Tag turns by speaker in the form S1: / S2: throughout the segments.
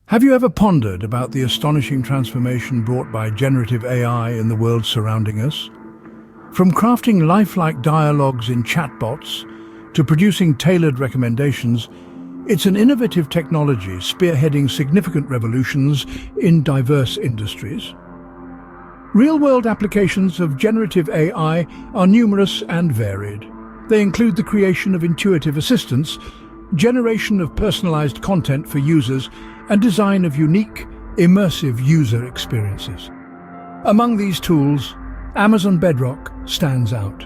S1: Have you ever pondered about the astonishing transformation brought by generative AI in the world surrounding us? From crafting lifelike dialogues in chatbots to producing tailored recommendations, it's an innovative technology spearheading significant revolutions in diverse industries. Real-world applications of generative AI are numerous and varied. They include the creation of intuitive assistants, generation of personalized content for users, and design of unique, immersive user experiences. Among these tools, Amazon Bedrock stands out.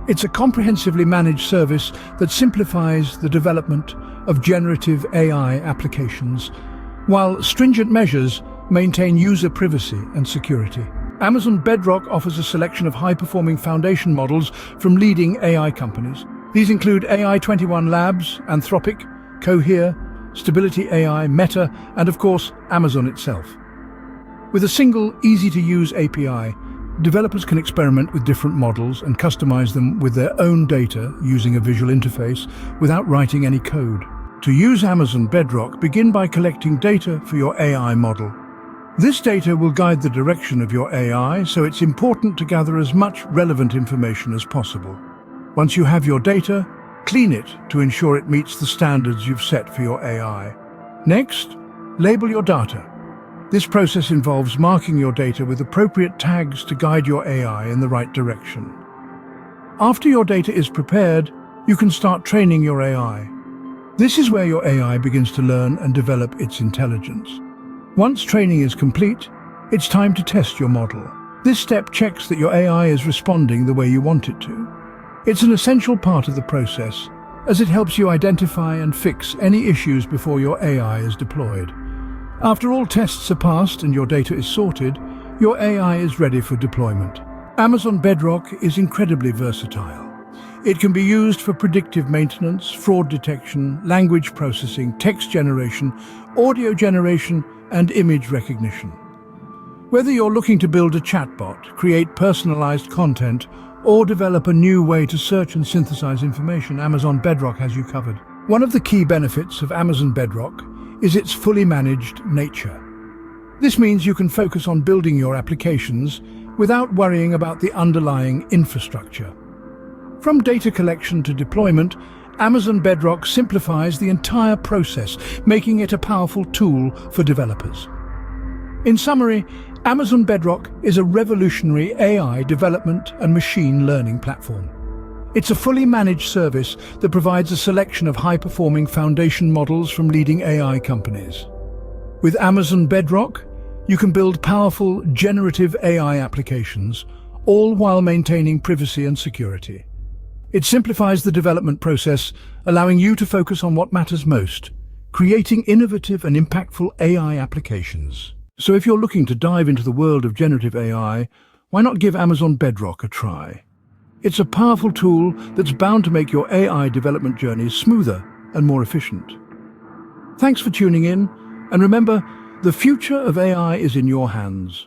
S1: It's a comprehensively managed service that simplifies the development of generative AI applications, while stringent measures maintain user privacy and security. Amazon Bedrock offers a selection of high-performing foundation models from leading AI companies. These include AI-21 Labs, Anthropic, Cohere, Stability AI, Meta, and of course, Amazon itself. With a single, easy-to-use API, developers can experiment with different models and customize them with their own data using a visual interface without writing any code. To use Amazon Bedrock, begin by collecting data for your AI model. This data will guide the direction of your AI, so it's important to gather as much relevant information as possible. Once you have your data, clean it to ensure it meets the standards you've set for your AI. Next, label your data. This process involves marking your data with appropriate tags to guide your AI in the right direction. After your data is prepared, you can start training your AI. This is where your AI begins to learn and develop its intelligence. Once training is complete, it's time to test your model. This step checks that your AI is responding the way you want it to. It's an essential part of the process, as it helps you identify and fix any issues before your AI is deployed. After all tests are passed and your data is sorted, your AI is ready for deployment. Amazon Bedrock is incredibly versatile. It can be used for predictive maintenance, fraud detection, language processing, text generation, audio generation, and image recognition. Whether you're looking to build a chatbot, create personalized content, or develop a new way to search and synthesize information, Amazon Bedrock has you covered. One of the key benefits of Amazon Bedrock is its fully managed nature. This means you can focus on building your applications without worrying about the underlying infrastructure. From data collection to deployment, Amazon Bedrock simplifies the entire process, making it a powerful tool for developers. In summary, Amazon Bedrock is a revolutionary AI development and machine learning platform. It's a fully managed service that provides a selection of high-performing foundation models from leading AI companies. With Amazon Bedrock, you can build powerful generative AI applications, all while maintaining privacy and security. It simplifies the development process, allowing you to focus on what matters most, creating innovative and impactful AI applications. So if you're looking to dive into the world of generative AI, why not give Amazon Bedrock a try? It's a powerful tool that's bound to make your AI development journeys smoother and more efficient. Thanks for tuning in, and remember, the future of AI is in your hands.